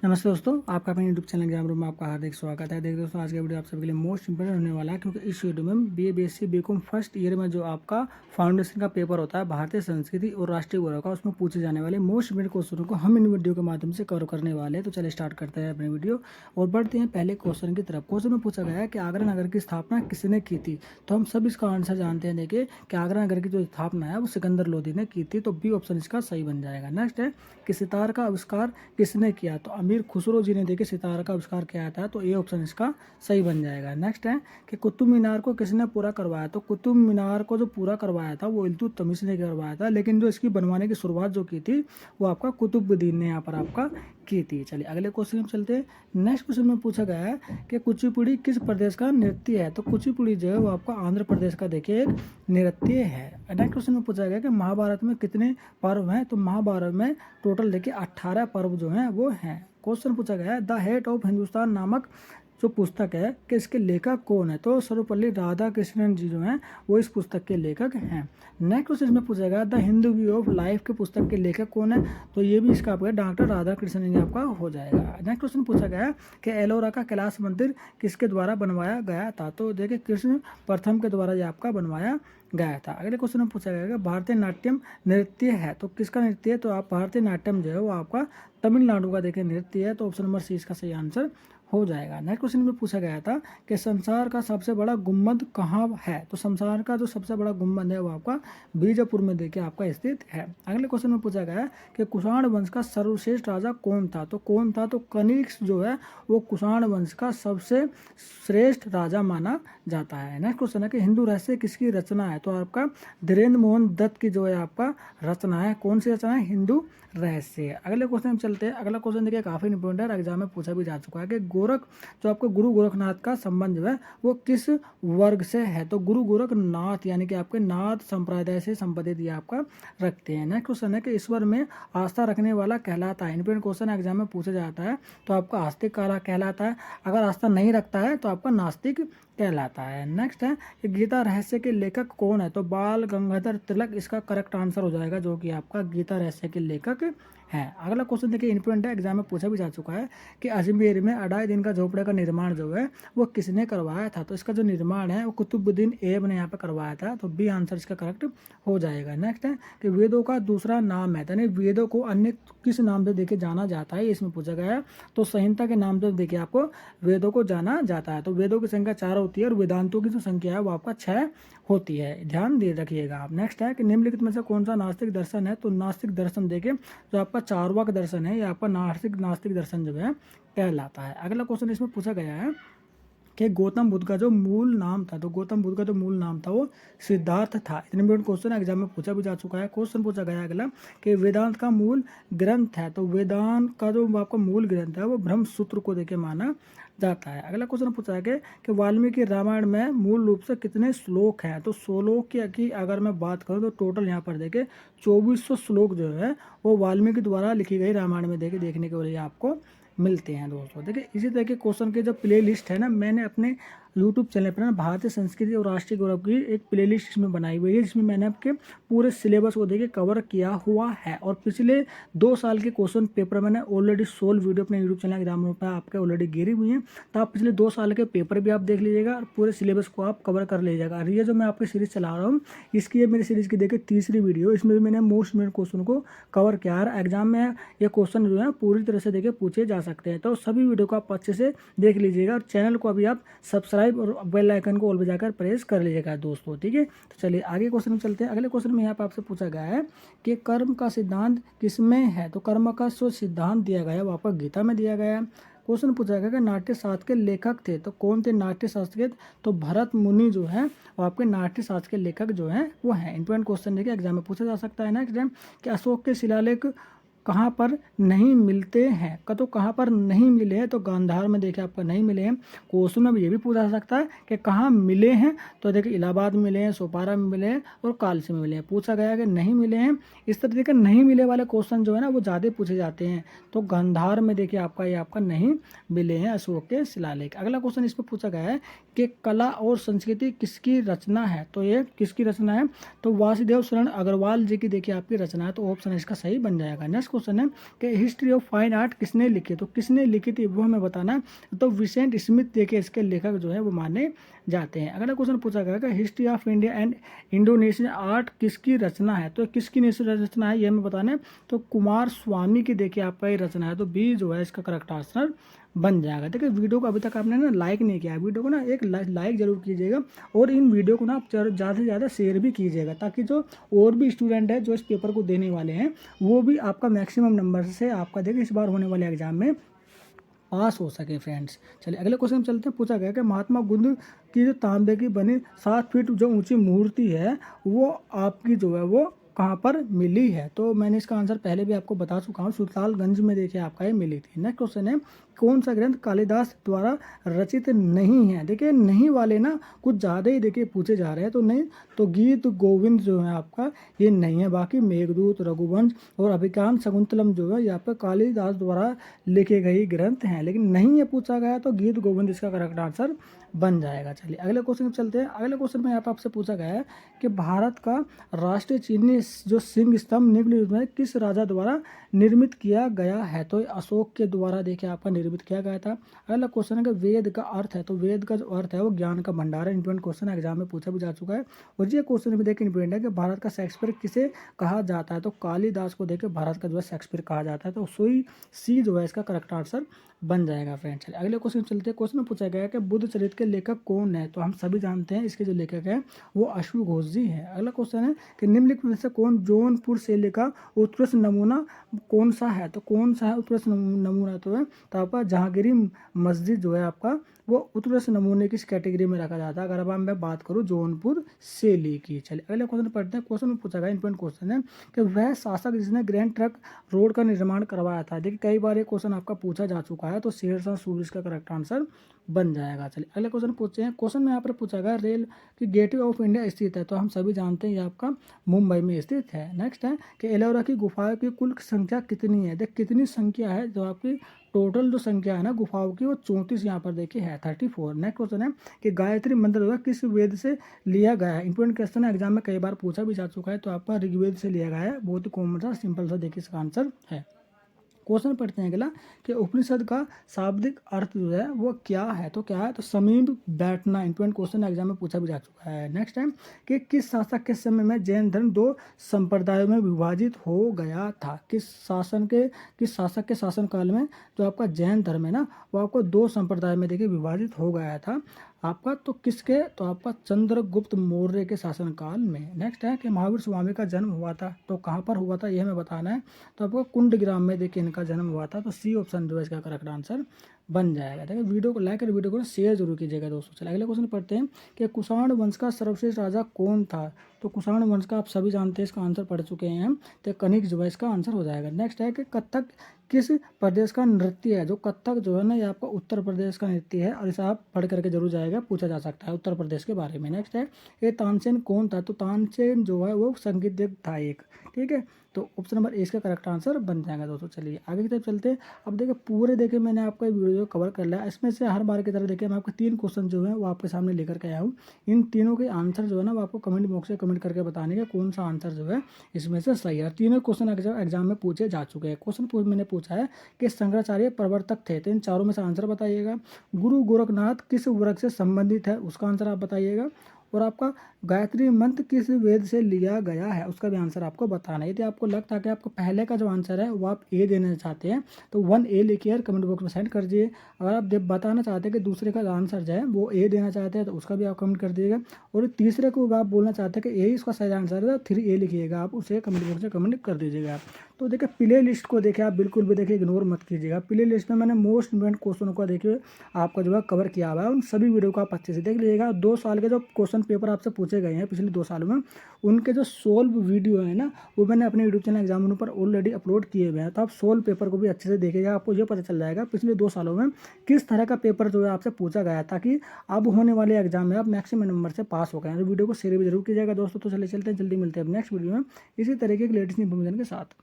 नमस्ते दोस्तों, आपका अपने यूट्यूब चैनल एग्जाम रूम में आपका हार्दिक स्वागत है। देखिए दोस्तों, आज का वीडियो आप सबके लिए मोस्ट इंपोर्टेंट होने वाला है, क्योंकि इस वीडियो में BA BSc BCom first year में जो आपका फाउंडेशन का पेपर होता है भारतीय संस्कृति और राष्ट्रीय गौरव का, उसमें पूछे जाने वाले मोस्ट इंपोर्टेंट क्वेश्चनों को हम इन वीडियो के माध्यम से कवर करने वाले हैं। तो चलिए स्टार्ट करते हैं अपनी वीडियो और बढ़ते हैं पहले क्वेश्चन की तरफ। क्वेश्चन में पूछा गया है कि आगरा नगर की स्थापना किसने की थी। तो हम सब इसका आंसर जानते हैं। देखिए कि आगरा नगर की जो स्थापना है वो सिकंदर लोदी ने की थी, तो बी ऑप्शन इसका सही बन जाएगा। नेक्स्ट है कि सितार का आविष्कार किसने किया। तो अमीर खुसरो जी ने देखिए सितार का आविष्कार किया था, तो ए ऑप्शन इसका सही बन जाएगा। नेक्स्ट है कि कुतुब मीनार को किसने पूरा करवाया। तो कुतुब मीनार को जो पूरा करवाया था वो इल्तुतमिश ने करवाया था, लेकिन जो इसकी बनवाने की शुरुआत जो की थी वो आपका कुतुबुद्दीन ने यहाँ पर आपका की थी। चलिए अगले क्वेश्चन में चलते हैं। नेक्स्ट क्वेश्चन में पूछा गया है कि कुचिपुड़ी किस प्रदेश का नृत्य है। तो कुचिपुड़ी जो है वो आपका आंध्र प्रदेश का देखिए एक नृत्य है। नेक्स्ट क्वेश्चन में पूछा गया कि महाभारत में कितने पर्व हैं। तो महाभारत में टोटल देखिए 18 पर्व जो हैं वो हैं। क्वेश्चन पूछा गया है द हेट ऑफ हिंदुस्तान नामक जो पुस्तक है कि इसके लेखक कौन है। तो सर्वपल्ली राधाकृष्णन जी जो हैं वो इस पुस्तक के लेखक हैं। नेक्स्ट क्वेश्चन में पूछा गया the Hindu view of life के पुस्तक के लेखक कौन है। तो ये भी इसका आपका डॉक्टर राधाकृष्णन जी आपका हो जाएगा। नेक्स्ट क्वेश्चन पूछा गया कि एलोरा का कैलाश मंदिर किसके द्वारा बनवाया गया था। तो देखिए कृष्ण प्रथम के द्वारा ये आपका बनवाया गया था। अगले क्वेश्चन में पूछा गया कि भारतीय नाट्यम नृत्य है। तो किसका नृत्य है। तो आप भारतीय नाट्यम जो है वो आपका तमिलनाडु का देखिए नृत्य है, तो ऑप्शन नंबर सी इसका सही आंसर हो जाएगा। नेक्स्ट क्वेश्चन में पूछा गया था कि संसार का सबसे बड़ा गुम्बद कहाँ है। तो संसार का जो सबसे बड़ा गुम्बद है वो आपका बीजापुर में देखिए आपका स्थित है। अगले क्वेश्चन में पूछा गया कि कुषाण वंश का सर्वश्रेष्ठ राजा कौन था। तो कौन था। तो कनिष्क जो है वो कुषाण वंश का सबसे श्रेष्ठ राजा माना जाता है। नेक्स्ट क्वेश्चन है कि हिंदू रहस्य किसकी रचना है। तो आपका धीरेन्द्र मोहन दत्त की जो है आपका रचना है। कौन सी रचना है। हिंदू रहस्य। अगले क्वेश्चन में चलते हैं। अगला क्वेश्चन देखिए काफी इंपॉर्टेंट है, एग्जाम में पूछा भी जा चुका है कि गोरख जो आपको गुरु गोरखनाथ का संबंध जो है वो किस वर्ग से है। तो गुरु गोरखनाथ यानी कि आपके नाथ संप्रदाय से संबंधित ये आपका रखते हैं। नेक्स्ट क्वेश्चन है कि ईश्वर में आस्था रखने वाला कहलाता है। इंपॉर्टेंट क्वेश्चन एग्जाम में पूछा जाता है। तो आपका आस्तिक कहलाता है, अगर आस्था नहीं रखता है तो आपका नास्तिक कहलाता है। नेक्स्ट है कि गीता रहस्य के लेखक कौन है। तो बाल गंगाधर तिलक इसका करेक्ट आंसर हो जाएगा, जो कि आपका गीता रहस्य के लेखक है। अगला क्वेश्चन देखिए इंपॉर्टेंट है, एग्जाम में पूछा भी जा चुका है कि अजमेर में 2.5 दिन का झोपड़े का निर्माण जो है वो किसने करवाया था। तो इसका जो निर्माण है वो कुतुबुद्दीन ऐबक ने यहाँ पे करवाया था, तो बी आंसर इसका करेक्ट हो जाएगा। नेक्स्ट है कि वेदों का दूसरा नाम है, यानी वेदों को अन्य किस नाम से देखिए जाना जाता है, इसमें पूछा गया है। तो संहिता के नाम से देखिए आपको वेदों को जाना जाता है। तो वेदों की संख्या 4 होती है और वेदांतों की जो संख्या है वो आपका 6 होती है, ध्यान दे रखिएगा आप। नेक्स्ट है कि निम्नलिखित में से कौन सा नास्तिक दर्शन है। तो नास्तिक दर्शन देखिए जो आपका चार्वाक दर्शन है, ये आपका नास्तिक दर्शन जो है कहलाता है। अगला क्वेश्चन इसमें पूछा गया है कि गौतम बुद्ध का जो मूल नाम था। तो गौतम बुद्ध का जो मूल नाम था वो सिद्धार्थ था। इतने इंपॉर्टेंट क्वेश्चन एग्जाम में पूछा भी जा चुका है। क्वेश्चन पूछा गया अगला कि वेदांत का मूल ग्रंथ है। तो वेदांत का जो आपका मूल ग्रंथ है वो ब्रह्म सूत्र को देखिए माना जाता है। अगला क्वेश्चन पूछा गया कि वाल्मीकि रामायण में मूल रूप से कितने श्लोक हैं। तो श्लोक की अगर मैं बात करूं तो टोटल यहाँ पर देखिए 2400 श्लोक जो है वो वाल्मीकि द्वारा लिखी गई रामायण में देखिए देखने के लिए आपको मिलते हैं दोस्तों। देखिए इसी तरह के क्वेश्चन के जो प्ले लिस्ट है ना, मैंने अपने यूट्यूब चैनल पर ना भारतीय संस्कृति और राष्ट्रीय गौरव की एक प्ले लिस्ट इसमें बनाई हुई है, जिसमें मैंने आपके पूरे सिलेबस को देखिए कवर किया हुआ है। और पिछले 2 साल के क्वेश्चन पेपर मैंने ऑलरेडी 16 वीडियो अपने यूट्यूब चैनल एग्जाम पर आपके ऑलरेडी गिरी हुई हैं। तो आप पिछले 2 साल के पेपर भी आप देख लीजिएगा और पूरे सिलेबस को आप कवर कर लीजिएगा। और ये जो मैं आपकी सीरीज चला रहा हूँ, इसकी ये मेरी सीरीज की देखिए तीसरी वीडियो, इसमें भी मैंने मोस्ट इंपोर्टेंट क्वेश्चन को कवर किया है। एग्जाम में ये क्वेश्चन जो है पूरी तरह से देखिए पूछे जा सकते हैं। तो सभी वीडियो को आप अच्छे से देख लीजिएगा और चैनल को अभी आप सब्सक्राइब और बेल आइकन को ऑल पे जाकर प्रेस कर लीजिएगा दोस्तों, ठीक है। तो चलिए आगे क्वेश्चन में चलते हैं। अगले क्वेश्चन में यहाँ पे आपसे पूछा गया है कि कर्म का सिद्धांत किसमें है। तो कर्म का जो सिद्धांत दिया गया है वो आपका गीता में दिया गया है। क्वेश्चन पूछा गया कि नाट्य शास्त्र के लेखक थे। तो कौन थे नाट्य शास्त्र के। तो भरत मुनि जो है वो आपके नाट्य शास्त्र के लेखक जो हैं वो हैं। इंपॉर्टेंट क्वेश्चन देखिए एग्जाम में पूछा जा सकता है। नेक्स्ट है कि अशोक के शिलालेख कहाँ पर नहीं मिलते हैं। तो कहाँ पर नहीं मिले हैं। तो गांधार में देखिए आपका नहीं मिले हैं। क्वेश्चन में ये भी पूछा जा सकता है कि कहाँ मिले हैं। तो देखिए इलाहाबाद में मिले हैं, सोपारा में मिले हैं और कालसी में मिले हैं। पूछा गया है कि नहीं मिले हैं। इस तरह के नहीं मिले वाले क्वेश्चन जो है ना वो ज़्यादा पूछे जाते हैं। तो गांधार में देखिए आपका ये आपका नहीं मिले हैं अशोक के शिलालेख। अगला क्वेश्चन इसमें पूछा गया है कि कला और संस्कृति किसकी रचना है। तो ये किसकी रचना है। तो वासुदेव शरण अग्रवाल जी की देखिए आपकी रचना है, तो ऑप्शन इसका सही बन जाएगा। नेक्स्ट क्वेश्चन है कि हिस्ट्री ऑफ फाइन आर्ट किसने लिखी, तो किसने लिखी थी वो हमें बताना है। तो विसेंट स्मिथ देखिए इसके लेखक जो है वो माने जाते हैं। अगला क्वेश्चन पूछा गया कि history of India and Indonesian art किसकी रचना है, तो किसकी रचना है ये हमें बताना है। तो कुमार स्वामी की देखिए आपका ये रचना है, तो बी जो है इसका करेक्ट आंसर बन जाएगा। देखिए वीडियो को अभी तक आपने ना लाइक नहीं किया है, वीडियो को ना एक लाइक जरूर कीजिएगा और इन वीडियो को ना आप ज़्यादा से ज़्यादा शेयर भी कीजिएगा, ताकि जो और भी स्टूडेंट है जो इस पेपर को देने वाले हैं वो भी आपका मैक्सिमम नंबर से आपका देखिए इस बार होने वाले एग्जाम में पास हो सके फ्रेंड्स। चलिए अगले क्वेश्चन में चलते हैं। पूछा गया कि महात्मा बुद्ध की जो तांबे की बनी 7 फीट जो ऊंची मूर्ति है वो आपकी जो है वो कहाँ पर मिली है, तो मैंने इसका आंसर पहले भी आपको बता चुका हूँ, सुल्तानगंज में देखिए आपका ये मिली थी। नेक्स्ट क्वेश्चन है कौन सा ग्रंथ कालिदास द्वारा रचित नहीं है, देखिए नहीं वाले ना कुछ ज़्यादा ही देखिए पूछे जा रहे हैं, तो नहीं तो गीत गोविंद जो है आपका ये नहीं है, बाकी मेघदूत, रघुवंश और अभिज्ञान शकुंतलम जो है यहाँ पे कालिदास द्वारा लिखे गए ग्रंथ हैं, लेकिन नहीं ये पूछा गया तो गीत गोविंद इसका करेक्ट आंसर बन जाएगा। चलिए अगले क्वेश्चन में चलते हैं। अगले क्वेश्चन में यहाँ पे आपसे पूछा गया है कि भारत का राष्ट्रीय चिन्ह जो सिंह स्तंभ निम्नलिखित में किस राजा द्वारा निर्मित किया गया है, तो अशोक के द्वारा देखिए आपका निर्मित किया गया था। अगला क्वेश्चन है कि वेद का अर्थ है, तो वेद का जो अर्थ है वो ज्ञान का भंडार है। इंपॉर्टेंट क्वेश्चन एग्जाम में पूछा भी जा चुका है। और ये क्वेश्चन भी देखिए इंपॉर्टेंट है कि भारत का शेक्सपियर किसे कहा जाता है, तो कालिदास को देखिए भारत का जो है शेक्सपियर कहा जाता है, तो सोई सी जो है इसका करेक्ट आंसर बन जाएगा फ्रेंड। चलिए अगले क्वेश्चन चलते हैं। क्वेश्चन में पूछा गया है कि बुद्ध चरित्र के लेखक कौन है, तो हम सभी जानते हैं इसके जो लेखक हैं वो अश्वु घोष जी हैं। अगला क्वेश्चन है कि निम्नलिखित में से कौन जौनपुर शैली का उत्कृष्ट नमूना कौन सा है, तो कौन सा है उत्कृष्ट नमूना, तो है तो आपका जहांगीरी मस्जिद जो है आपका वो उत्कृष्ट नमूने की कैटेगरी में रखा जाता है, अगर अब मैं बात करूँ जौनपुर शैली की। चलिए अगले क्वेश्चन पढ़ते हैं। क्वेश्चन में पूछा गया इंपॉर्टेंट क्वेश्चन है कि वह शासक जिसने ग्रैंड ट्रंक रोड का निर्माण करवाया था, देखिए कई बार ये क्वेश्चन आपका पूछा जा चुका है, तो शेरशाह सूरी इसका करेक्ट आंसर बन जाएगा। चलिए अगले क्वेश्चन पूछते हैं। क्वेश्चन में यहाँ पर पूछा गया रेल की गेटवे ऑफ इंडिया स्थित है, तो हम सभी जानते हैं ये आपका मुंबई में स्थित है। नेक्स्ट है कि एलोरा की गुफाओं की कुल संख्या कितनी है, देख कितनी संख्या है, जो आपकी टोटल जो संख्या है ना गुफाओं की वो 34 यहाँ पर देखिए है 34। नेक्स्ट क्वेश्चन है कि गायत्री मंत्र जो है किस वेद से लिया गया है, इंपॉर्टेंट क्वेश्चन है एग्जाम में कई बार पूछा भी जा चुका है, तो आपका ऋग्वेद से लिया गया है, बहुत ही कॉमन सा सिंपल सा देखिए इसका आंसर है। क्वेश्चन पढ़ते हैं अगला कि उपनिषद का शाब्दिक अर्थ जो है वो क्या है, तो क्या है तो समीप बैठना। इंपॉर्टेंट क्वेश्चन एग्जाम में पूछा भी जा चुका है। नेक्स्ट टाइम कि किस शासक के समय में जैन धर्म 2 संप्रदायों में विभाजित हो गया था, किस शासक के शासनकाल में जो आपका जैन धर्म है ना वो आपको 2 संप्रदाय में देखिए विभाजित हो गया था आपका, तो किसके, तो आपका चंद्रगुप्त मौर्य के शासनकाल में। नेक्स्ट है कि महावीर स्वामी का जन्म हुआ था, तो कहाँ पर हुआ था ये हमें बताना है, तो आपको कुंडग्राम में देखिए इनका जन्म हुआ था, तो सी ऑप्शन जो है इसका करेक्ट आंसर बन जाएगा। देखिए वीडियो को लाइक कर वीडियो को शेयर जरूर कीजिएगा दोस्तों। चलिए अगले क्वेश्चन पढ़ते हैं कि कुषाण वंश का सर्वश्रेष्ठ राजा कौन था, तो कुषाण वंश का आप सभी जानते हैं इसका आंसर पढ़ चुके हैं हम, तो कनिक जो है इसका आंसर हो जाएगा। नेक्स्ट है कि कथक किस प्रदेश का नृत्य है, जो कथक जो है ना ये आपका उत्तर प्रदेश का नृत्य है, और इसे आप पढ़ करके जरूर जाएगा, पूछा जा सकता है उत्तर प्रदेश के बारे में। नेक्स्ट है ये तानसेन कौन था, तो तानसेन जो है वो संगीतज्ञ था एक, ठीक है, तो ऑप्शन नंबर ए इसका करेक्ट आंसर बन जाएगा दोस्तों। चलिए आगे की तरफ चलते हैं। अब देखिए पूरे देखिए मैंने आपका वीडियो कवर कर लिया, इसमें से हर बार की तरह देखिए मैं आपको 3 क्वेश्चन जो है वो आपके सामने लेकर के आया हूँ। इन तीनों के आंसर जो है ना वो आपको कमेंट बॉक्स में कमेंट करके बताने का कौन सा आंसर जो है इसमें से सही है। तीनों क्वेश्चन एग्जाम में पूछे जा चुके हैं। क्वेश्चन मैंने पूछा है कि शंकराचार्य प्रवर्तक थे, तो इन चारों में से आंसर बताइएगा। गुरु गोरखनाथ किस वर्ग से संबंधित है उसका आंसर आप बताइएगा, और आपका गायत्री मंत्र किस वेद से लिया गया है उसका भी आंसर आपको बताना है। यदि आपको लगता है कि आपको पहले का जो आंसर है वो आप ए देना चाहते हैं तो 1A लिखिए कमेंट बॉक्स में सेंड कर दीजिए। अगर आप बताना चाहते हैं कि दूसरे का आंसर जो है वो ए देना चाहते हैं तो उसका भी आप कमेंट कर दीजिएगा, और तीसरे को आप बोलना चाहते हैं कि ए इसका सही आंसर है 3A लिखिएगा, आप उसे कमेंट बॉक्स में कमेंट कर दीजिएगा। तो देखिए प्ले लिस्ट को देखिए आप बिल्कुल भी देखिए इग्नोर मत कीजिएगा। प्ले लिस्ट में मैंने मोस्ट इंपॉर्टेंट क्वेश्चन को देखिए आपका जो है कवर किया हुआ है, उन सभी वीडियो को आप अच्छे से देख लीजिएगा। 2 साल के जो क्वेश्चन पेपर आपसे पूछे गए हैं पिछले 2 सालों में उनके जो सोल्व वीडियो है ना वो मैंने अपने यूट्यूब चैनल एग्जाम पर ऑलरेडी अपलोड किए हुए हैं, तो आप सोल्व पेपर को भी अच्छे से देखिएगा, आपको ये पता चल जाएगा पिछले 2 सालों में किस तरह का पेपर जो है आपसे पूछा गया, ताकि अब होने वाले एग्जाम में आप मैक्सिमम नंबर से पास हो गए। तो वीडियो को शेयर भी जरूर कीजिएगा दोस्तों। तो चले चलते हैं, जल्दी मिलते हैं नेक्स्ट वीडियो में इसी तरीके के लेटेस्ट इन्फॉर्मेशन के साथ।